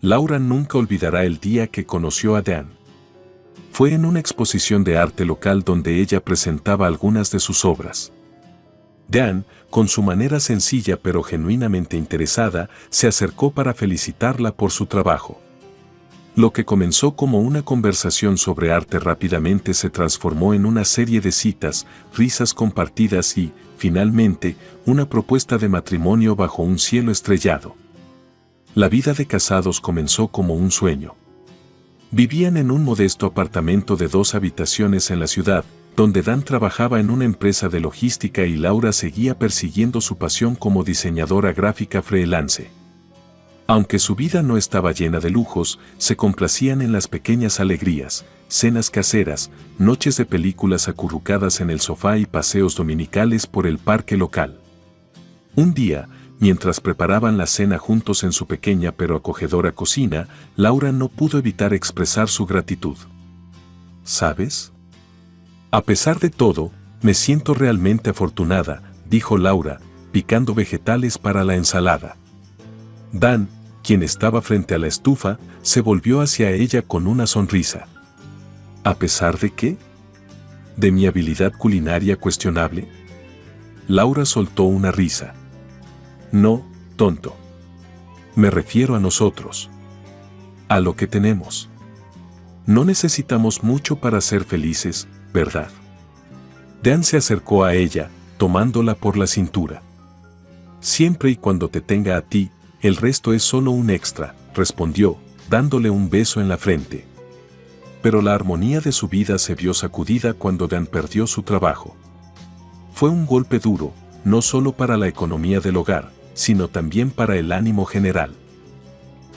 Laura nunca olvidará el día que conoció a Dan. Fue en una exposición de arte local donde ella presentaba algunas de sus obras. Dan, con su manera sencilla pero genuinamente interesada, se acercó para felicitarla por su trabajo. Lo que comenzó como una conversación sobre arte rápidamente se transformó en una serie de citas, risas compartidas y, finalmente, una propuesta de matrimonio bajo un cielo estrellado. La vida de casados comenzó como un sueño. Vivían en un modesto apartamento de 2 habitaciones en la ciudad, donde Dan trabajaba en una empresa de logística y Laura seguía persiguiendo su pasión como diseñadora gráfica freelance. Aunque su vida no estaba llena de lujos, se complacían en las pequeñas alegrías, cenas caseras, noches de películas acurrucadas en el sofá y paseos dominicales por el parque local. Un día, mientras preparaban la cena juntos en su pequeña pero acogedora cocina, Laura no pudo evitar expresar su gratitud. ¿Sabes? A pesar de todo, me siento realmente afortunada, dijo Laura, picando vegetales para la ensalada. Dan, quien estaba frente a la estufa, se volvió hacia ella con una sonrisa. ¿A pesar de qué? ¿De mi habilidad culinaria cuestionable? Laura soltó una risa. No, tonto. Me refiero a nosotros. A lo que tenemos. No necesitamos mucho para ser felices, ¿verdad? Dan se acercó a ella, tomándola por la cintura. Siempre y cuando te tenga a ti, el resto es solo un extra, respondió, dándole un beso en la frente. Pero la armonía de su vida se vio sacudida cuando Dan perdió su trabajo. Fue un golpe duro, no solo para la economía del hogar, sino también para el ánimo general.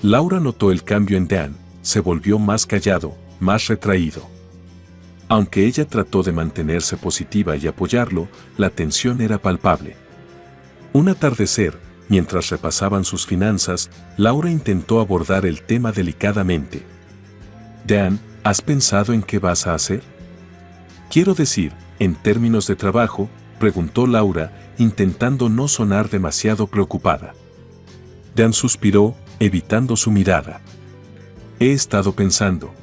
Laura notó el cambio en Dan, se volvió más callado, más retraído. Aunque ella trató de mantenerse positiva y apoyarlo, la tensión era palpable. Un atardecer, mientras repasaban sus finanzas, Laura intentó abordar el tema delicadamente. Dan, ¿has pensado en qué vas a hacer? Quiero decir, en términos de trabajo, preguntó Laura, intentando no sonar demasiado preocupada. Dan suspiró, evitando su mirada. He estado pensando.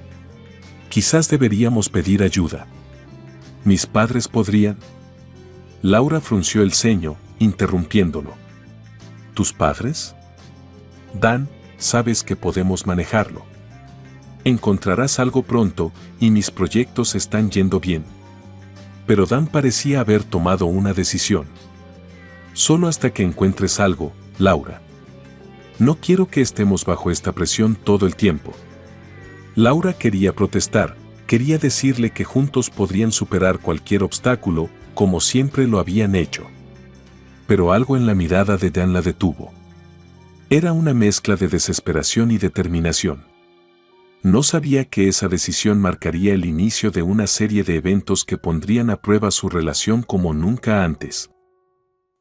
Quizás deberíamos pedir ayuda. ¿Mis padres podrían? Laura frunció el ceño, interrumpiéndolo. ¿Tus padres? Dan, sabes que podemos manejarlo. Encontrarás algo pronto y mis proyectos están yendo bien. Pero Dan parecía haber tomado una decisión. Solo hasta que encuentres algo, Laura. No quiero que estemos bajo esta presión todo el tiempo. Laura quería protestar, quería decirle que juntos podrían superar cualquier obstáculo, como siempre lo habían hecho. Pero algo en la mirada de Dan la detuvo. Era una mezcla de desesperación y determinación. No sabía que esa decisión marcaría el inicio de una serie de eventos que pondrían a prueba su relación como nunca antes.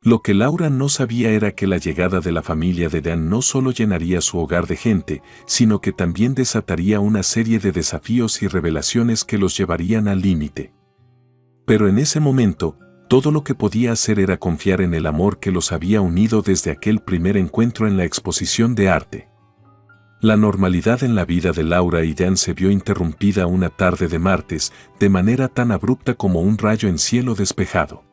Lo que Laura no sabía era que la llegada de la familia de Dan no solo llenaría su hogar de gente, sino que también desataría una serie de desafíos y revelaciones que los llevarían al límite. Pero en ese momento, todo lo que podía hacer era confiar en el amor que los había unido desde aquel primer encuentro en la exposición de arte. La normalidad en la vida de Laura y Dan se vio interrumpida una tarde de martes, de manera tan abrupta como un rayo en cielo despejado.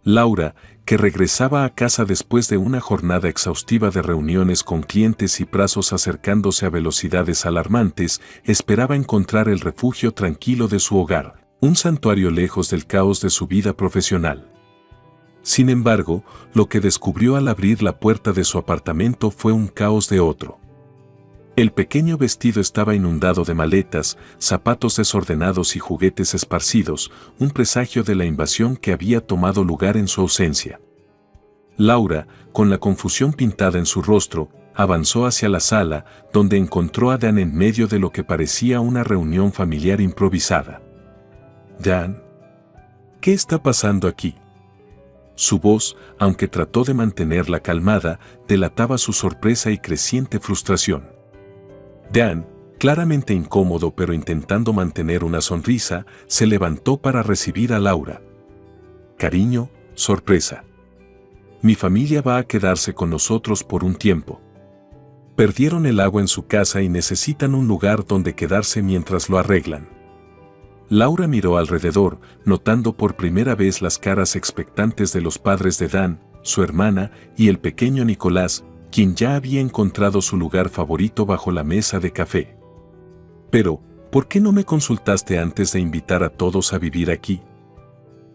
Laura, que regresaba a casa después de una jornada exhaustiva de reuniones con clientes y plazos acercándose a velocidades alarmantes, esperaba encontrar el refugio tranquilo de su hogar, un santuario lejos del caos de su vida profesional. Sin embargo, lo que descubrió al abrir la puerta de su apartamento fue un caos de otro. El pequeño vestido estaba inundado de maletas, zapatos desordenados y juguetes esparcidos, un presagio de la invasión que había tomado lugar en su ausencia. Laura, con la confusión pintada en su rostro, avanzó hacia la sala, donde encontró a Dan en medio de lo que parecía una reunión familiar improvisada. «Dan, ¿qué está pasando aquí?». Su voz, aunque trató de mantenerla calmada, delataba su sorpresa y creciente frustración. Dan, claramente incómodo pero intentando mantener una sonrisa, se levantó para recibir a Laura. «Cariño, sorpresa. Mi familia va a quedarse con nosotros por un tiempo. Perdieron el agua en su casa y necesitan un lugar donde quedarse mientras lo arreglan. Laura miró alrededor, notando por primera vez las caras expectantes de los padres de Dan, su hermana y el pequeño Nicolás, quien ya había encontrado su lugar favorito bajo la mesa de café. Pero, ¿por qué no me consultaste antes de invitar a todos a vivir aquí?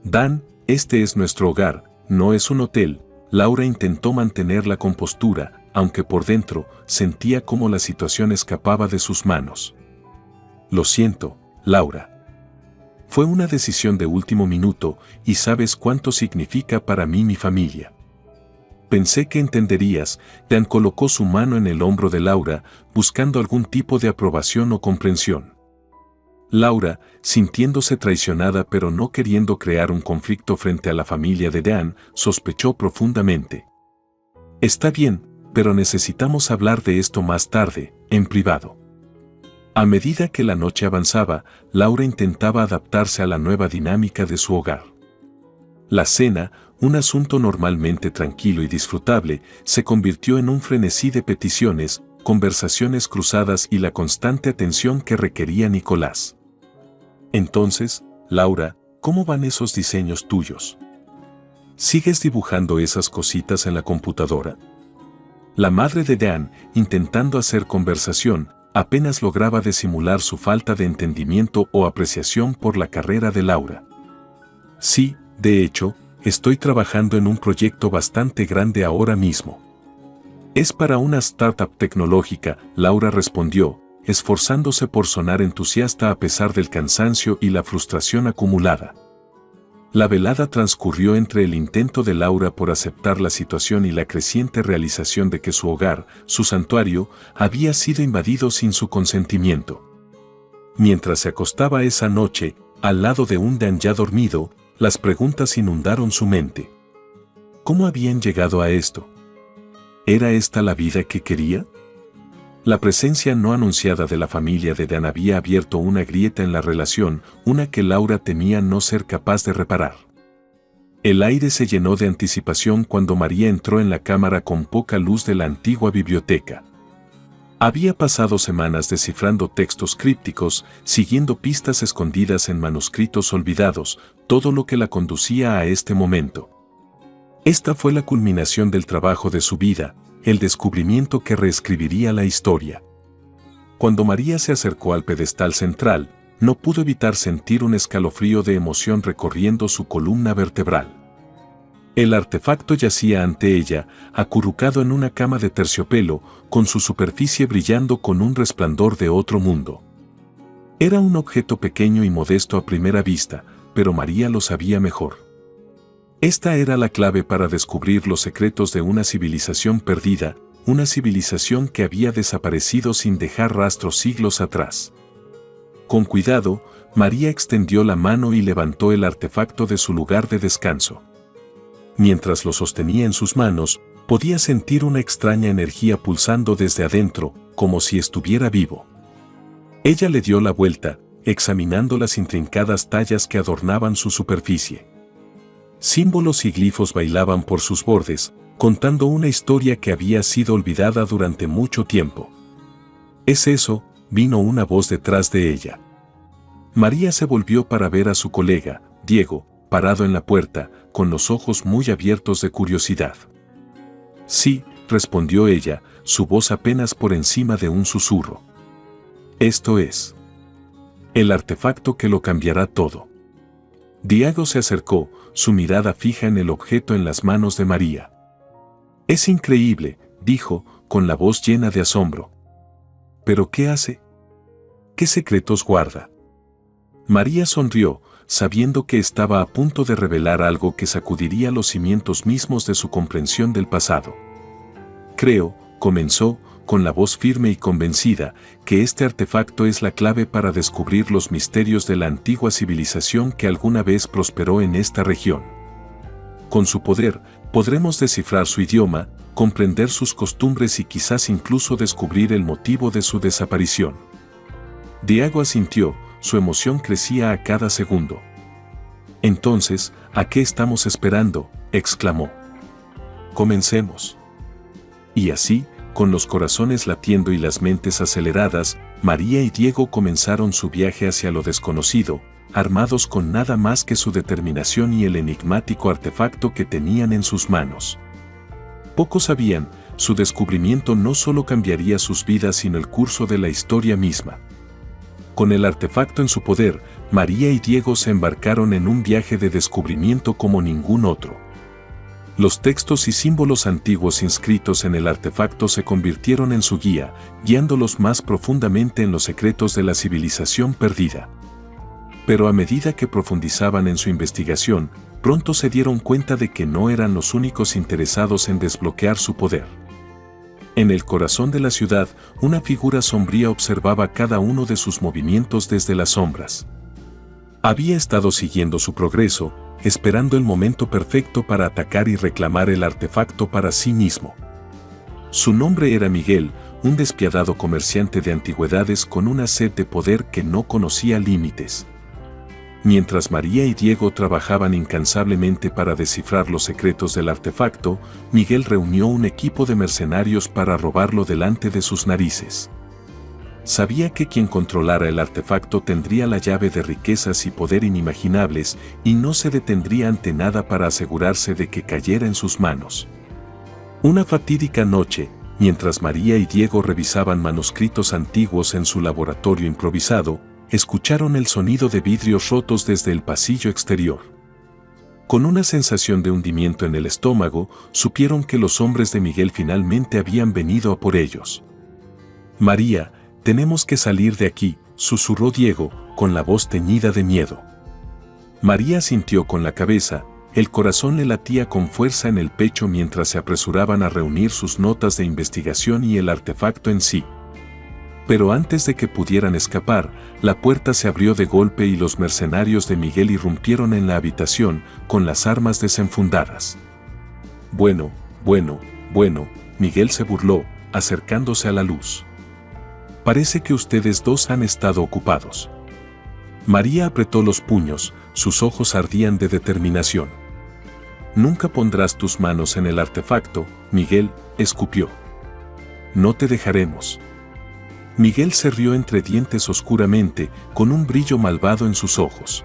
Dan, este es nuestro hogar, no es un hotel. Laura intentó mantener la compostura, aunque por dentro sentía cómo la situación escapaba de sus manos. Lo siento, Laura. Fue una decisión de último minuto y sabes cuánto significa para mí mi familia. Pensé que entenderías. Dan colocó su mano en el hombro de Laura, buscando algún tipo de aprobación o comprensión. Laura, sintiéndose traicionada pero no queriendo crear un conflicto frente a la familia de Dan, sospechó profundamente. Está bien, pero necesitamos hablar de esto más tarde, en privado. A medida que la noche avanzaba, Laura intentaba adaptarse a la nueva dinámica de su hogar. La cena, un asunto normalmente tranquilo y disfrutable, se convirtió en un frenesí de peticiones, conversaciones cruzadas y la constante atención que requería Nicolás. Entonces, Laura, ¿cómo van esos diseños tuyos? ¿Sigues dibujando esas cositas en la computadora? La madre de Dan, intentando hacer conversación, apenas lograba disimular su falta de entendimiento o apreciación por la carrera de Laura. Sí, de hecho, estoy trabajando en un proyecto bastante grande ahora mismo. Es para una startup tecnológica, Laura respondió, esforzándose por sonar entusiasta a pesar del cansancio y la frustración acumulada. La velada transcurrió entre el intento de Laura por aceptar la situación y la creciente realización de que su hogar, su santuario, había sido invadido sin su consentimiento. Mientras se acostaba esa noche, al lado de un Dan ya dormido, las preguntas inundaron su mente. ¿Cómo habían llegado a esto? ¿Era esta la vida que quería? La presencia no anunciada de la familia de Dan había abierto una grieta en la relación, una que Laura temía no ser capaz de reparar. El aire se llenó de anticipación cuando María entró en la cámara con poca luz de la antigua biblioteca. Había pasado semanas descifrando textos crípticos, siguiendo pistas escondidas en manuscritos olvidados, todo lo que la conducía a este momento. Esta fue la culminación del trabajo de su vida, el descubrimiento que reescribiría la historia. Cuando María se acercó al pedestal central, no pudo evitar sentir un escalofrío de emoción recorriendo su columna vertebral. El artefacto yacía ante ella, acurrucado en una cama de terciopelo, con su superficie brillando con un resplandor de otro mundo. Era un objeto pequeño y modesto a primera vista, pero María lo sabía mejor. Esta era la clave para descubrir los secretos de una civilización perdida, una civilización que había desaparecido sin dejar rastros siglos atrás. Con cuidado, María extendió la mano y levantó el artefacto de su lugar de descanso. Mientras lo sostenía en sus manos, podía sentir una extraña energía pulsando desde adentro, como si estuviera vivo. Ella le dio la vuelta, examinando las intrincadas tallas que adornaban su superficie. Símbolos y glifos bailaban por sus bordes, contando una historia que había sido olvidada durante mucho tiempo. «¿Es eso?», vino una voz detrás de ella. María se volvió para ver a su colega, Diego, parado en la puerta, con los ojos muy abiertos de curiosidad. «Sí», respondió ella, su voz apenas por encima de un susurro. «Esto es el artefacto que lo cambiará todo». Diego se acercó, su mirada fija en el objeto en las manos de María. «Es increíble», dijo, con la voz llena de asombro. «¿Pero qué hace? ¿Qué secretos guarda?». María sonrió, sabiendo que estaba a punto de revelar algo que sacudiría los cimientos mismos de su comprensión del pasado. «Creo», comenzó, con la voz firme y convencida, que este artefacto es la clave para descubrir los misterios de la antigua civilización que alguna vez prosperó en esta región. Con su poder, podremos descifrar su idioma, comprender sus costumbres y quizás incluso descubrir el motivo de su desaparición. Diego asintió, su emoción crecía a cada segundo. «Entonces, ¿a qué estamos esperando?», exclamó. «Comencemos». Y así, Con los corazones latiendo y las mentes aceleradas, María y Diego comenzaron su viaje hacia lo desconocido, armados con nada más que su determinación y el enigmático artefacto que tenían en sus manos. Pocos sabían, su descubrimiento no solo cambiaría sus vidas sino el curso de la historia misma. Con el artefacto en su poder, María y Diego se embarcaron en un viaje de descubrimiento como ningún otro. Los textos y símbolos antiguos inscritos en el artefacto se convirtieron en su guía, guiándolos más profundamente en los secretos de la civilización perdida. Pero a medida que profundizaban en su investigación, pronto se dieron cuenta de que no eran los únicos interesados en desbloquear su poder. En el corazón de la ciudad, una figura sombría observaba cada uno de sus movimientos desde las sombras. Había estado siguiendo su progreso, esperando el momento perfecto para atacar y reclamar el artefacto para sí mismo. Su nombre era Miguel, un despiadado comerciante de antigüedades con una sed de poder que no conocía límites. Mientras María y Diego trabajaban incansablemente para descifrar los secretos del artefacto, Miguel reunió un equipo de mercenarios para robarlo delante de sus narices. Sabía que quien controlara el artefacto tendría la llave de riquezas y poder inimaginables y no se detendría ante nada para asegurarse de que cayera en sus manos. Una fatídica noche, mientras María y Diego revisaban manuscritos antiguos en su laboratorio improvisado, escucharon el sonido de vidrios rotos desde el pasillo exterior. Con una sensación de hundimiento en el estómago, supieron que los hombres de Miguel finalmente habían venido a por ellos. «María, tenemos que salir de aquí», susurró Diego, con la voz teñida de miedo. María asintió con la cabeza, el corazón le latía con fuerza en el pecho mientras se apresuraban a reunir sus notas de investigación y el artefacto en sí. Pero antes de que pudieran escapar, la puerta se abrió de golpe y los mercenarios de Miguel irrumpieron en la habitación, con las armas desenfundadas. Bueno, Miguel se burló, acercándose a la luz. «Parece que ustedes dos han estado ocupados». María apretó los puños, sus ojos ardían de determinación. «Nunca pondrás tus manos en el artefacto», Miguel escupió. «No te dejaremos». Miguel se rió entre dientes oscuramente, con un brillo malvado en sus ojos.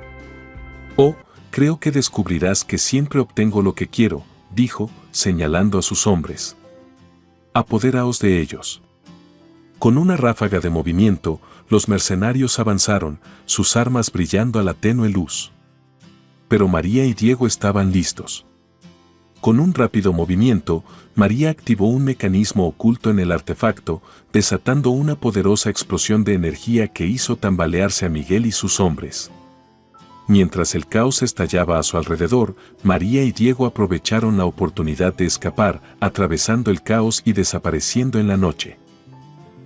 «Oh, creo que descubrirás que siempre obtengo lo que quiero», dijo, señalando a sus hombres. «Apoderaos de ellos». Con una ráfaga de movimiento, los mercenarios avanzaron, sus armas brillando a la tenue luz. Pero María y Diego estaban listos. Con un rápido movimiento, María activó un mecanismo oculto en el artefacto, desatando una poderosa explosión de energía que hizo tambalearse a Miguel y sus hombres. Mientras el caos estallaba a su alrededor, María y Diego aprovecharon la oportunidad de escapar, atravesando el caos y desapareciendo en la noche.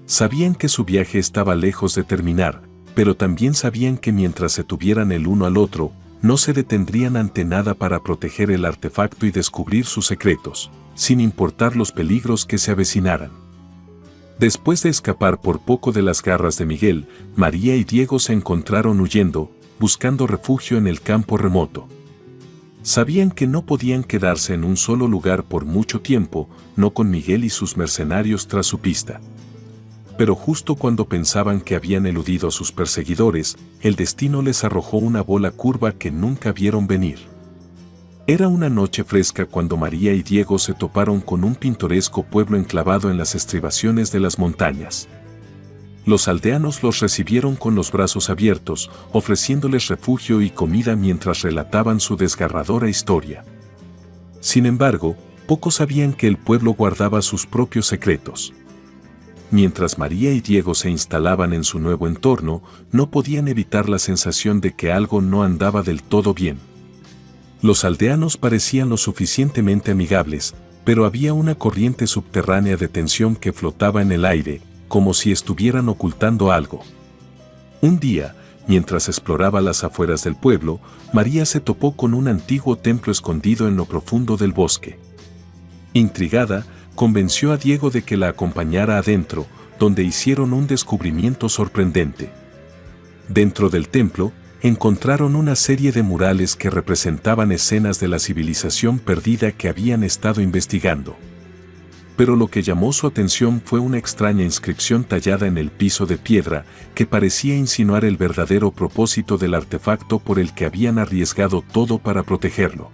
Sabían que su viaje estaba lejos de terminar, pero también sabían que mientras se tuvieran el uno al otro, no se detendrían ante nada para proteger el artefacto y descubrir sus secretos, sin importar los peligros que se avecinaran. Después de escapar por poco de las garras de Miguel, María y Diego se encontraron huyendo, buscando refugio en el campo remoto. Sabían que no podían quedarse en un solo lugar por mucho tiempo, no con Miguel y sus mercenarios tras su pista. Pero justo cuando pensaban que habían eludido a sus perseguidores, el destino les arrojó una bola curva que nunca vieron venir. Era una noche fresca cuando María y Diego se toparon con un pintoresco pueblo enclavado en las estribaciones de las montañas. Los aldeanos los recibieron con los brazos abiertos, ofreciéndoles refugio y comida mientras relataban su desgarradora historia. Sin embargo, pocos sabían que el pueblo guardaba sus propios secretos. Mientras María y Diego se instalaban en su nuevo entorno, no podían evitar la sensación de que algo no andaba del todo bien. Los aldeanos parecían lo suficientemente amigables, pero había una corriente subterránea de tensión que flotaba en el aire, como si estuvieran ocultando algo. Un día, mientras exploraba las afueras del pueblo, María se topó con un antiguo templo escondido en lo profundo del bosque. Intrigada, convenció a Diego de que la acompañara adentro, donde hicieron un descubrimiento sorprendente. Dentro del templo, encontraron una serie de murales que representaban escenas de la civilización perdida que habían estado investigando. Pero lo que llamó su atención fue una extraña inscripción tallada en el piso de piedra que parecía insinuar el verdadero propósito del artefacto por el que habían arriesgado todo para protegerlo.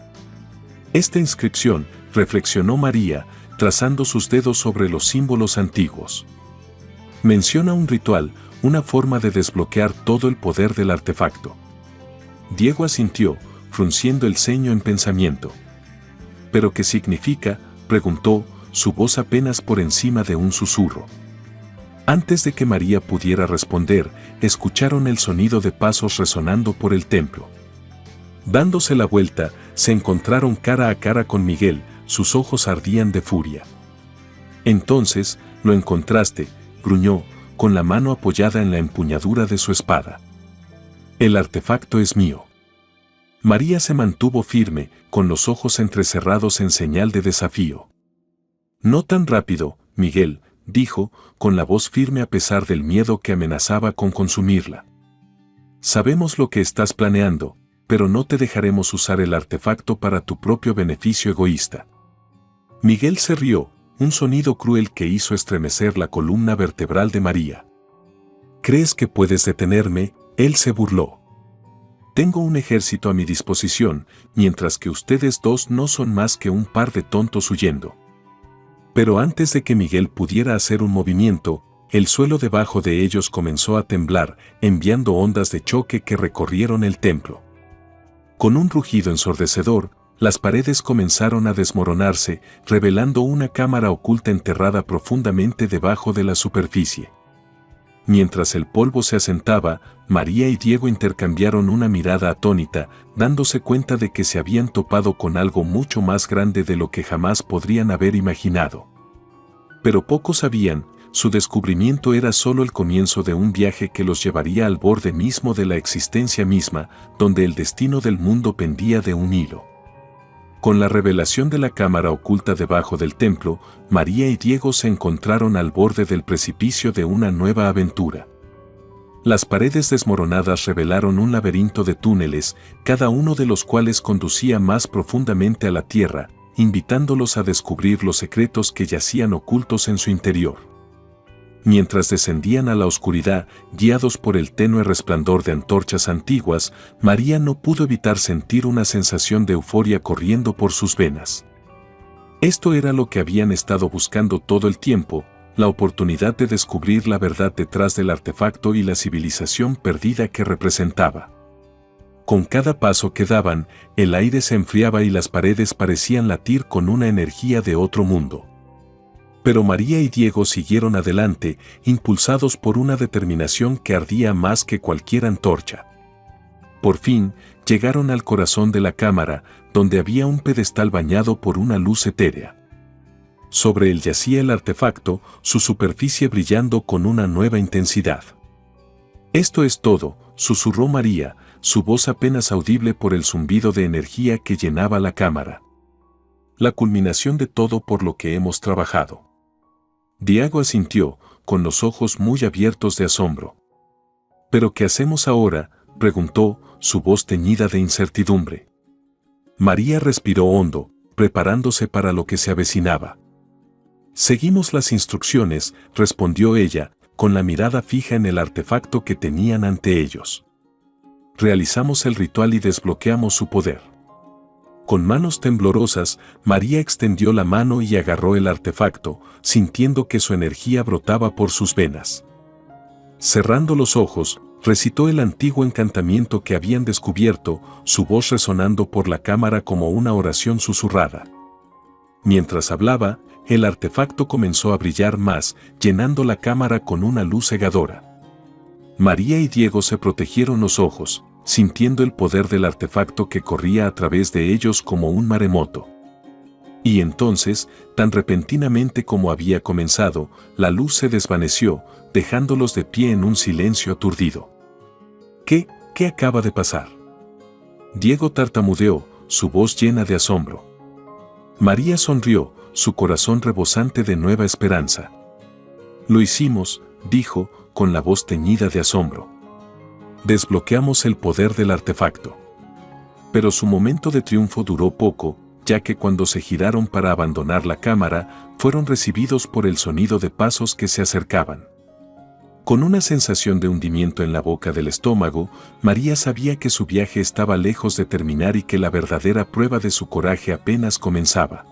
Esta inscripción, reflexionó María, trazando sus dedos sobre los símbolos antiguos. Menciona un ritual, una forma de desbloquear todo el poder del artefacto. Diego asintió, frunciendo el ceño en pensamiento. ¿Pero qué significa?, preguntó, su voz apenas por encima de un susurro. Antes de que María pudiera responder, escucharon el sonido de pasos resonando por el templo. Dándose la vuelta, se encontraron cara a cara con Miguel, sus ojos ardían de furia. Entonces, lo encontraste, gruñó, con la mano apoyada en la empuñadura de su espada. El artefacto es mío. María se mantuvo firme, con los ojos entrecerrados en señal de desafío. No tan rápido, Miguel, dijo, con la voz firme a pesar del miedo que amenazaba con consumirla. Sabemos lo que estás planeando, pero no te dejaremos usar el artefacto para tu propio beneficio egoísta. Miguel se rió, un sonido cruel que hizo estremecer la columna vertebral de María. ¿Crees que puedes detenerme?, él se burló. Tengo un ejército a mi disposición, mientras que ustedes dos no son más que un par de tontos huyendo. Pero antes de que Miguel pudiera hacer un movimiento, el suelo debajo de ellos comenzó a temblar, enviando ondas de choque que recorrieron el templo. Con un rugido ensordecedor, las paredes comenzaron a desmoronarse, revelando una cámara oculta enterrada profundamente debajo de la superficie. Mientras el polvo se asentaba, María y Diego intercambiaron una mirada atónita, dándose cuenta de que se habían topado con algo mucho más grande de lo que jamás podrían haber imaginado. Pero pocos sabían, su descubrimiento era solo el comienzo de un viaje que los llevaría al borde mismo de la existencia misma, donde el destino del mundo pendía de un hilo. Con la revelación de la cámara oculta debajo del templo, María y Diego se encontraron al borde del precipicio de una nueva aventura. Las paredes desmoronadas revelaron un laberinto de túneles, cada uno de los cuales conducía más profundamente a la tierra, invitándolos a descubrir los secretos que yacían ocultos en su interior. Mientras descendían a la oscuridad, guiados por el tenue resplandor de antorchas antiguas, María no pudo evitar sentir una sensación de euforia corriendo por sus venas. Esto era lo que habían estado buscando todo el tiempo, la oportunidad de descubrir la verdad detrás del artefacto y la civilización perdida que representaba. Con cada paso que daban, el aire se enfriaba y las paredes parecían latir con una energía de otro mundo. Pero María y Diego siguieron adelante, impulsados por una determinación que ardía más que cualquier antorcha. Por fin, llegaron al corazón de la cámara, donde había un pedestal bañado por una luz etérea. Sobre él yacía el artefacto, su superficie brillando con una nueva intensidad. «Esto es todo», susurró María, su voz apenas audible por el zumbido de energía que llenaba la cámara. «La culminación de todo por lo que hemos trabajado». Diego asintió, con los ojos muy abiertos de asombro. «¿Pero qué hacemos ahora?», preguntó, su voz teñida de incertidumbre. María respiró hondo, preparándose para lo que se avecinaba. «Seguimos las instrucciones», respondió ella, con la mirada fija en el artefacto que tenían ante ellos. «Realizamos el ritual y desbloqueamos su poder». Con manos temblorosas, María extendió la mano y agarró el artefacto, sintiendo que su energía brotaba por sus venas. Cerrando los ojos, recitó el antiguo encantamiento que habían descubierto, su voz resonando por la cámara como una oración susurrada. Mientras hablaba, el artefacto comenzó a brillar más, llenando la cámara con una luz cegadora. María y Diego se protegieron los ojos, sintiendo el poder del artefacto que corría a través de ellos como un maremoto. Y entonces, tan repentinamente como había comenzado, la luz se desvaneció, dejándolos de pie en un silencio aturdido. ¿Qué acaba de pasar?», Diego tartamudeó, su voz llena de asombro. María sonrió, su corazón rebosante de nueva esperanza. «Lo hicimos», dijo, con la voz teñida de asombro. «Desbloqueamos el poder del artefacto». Pero su momento de triunfo duró poco, ya que cuando se giraron para abandonar la cámara, fueron recibidos por el sonido de pasos que se acercaban. Con una sensación de hundimiento en la boca del estómago, María sabía que su viaje estaba lejos de terminar y que la verdadera prueba de su coraje apenas comenzaba.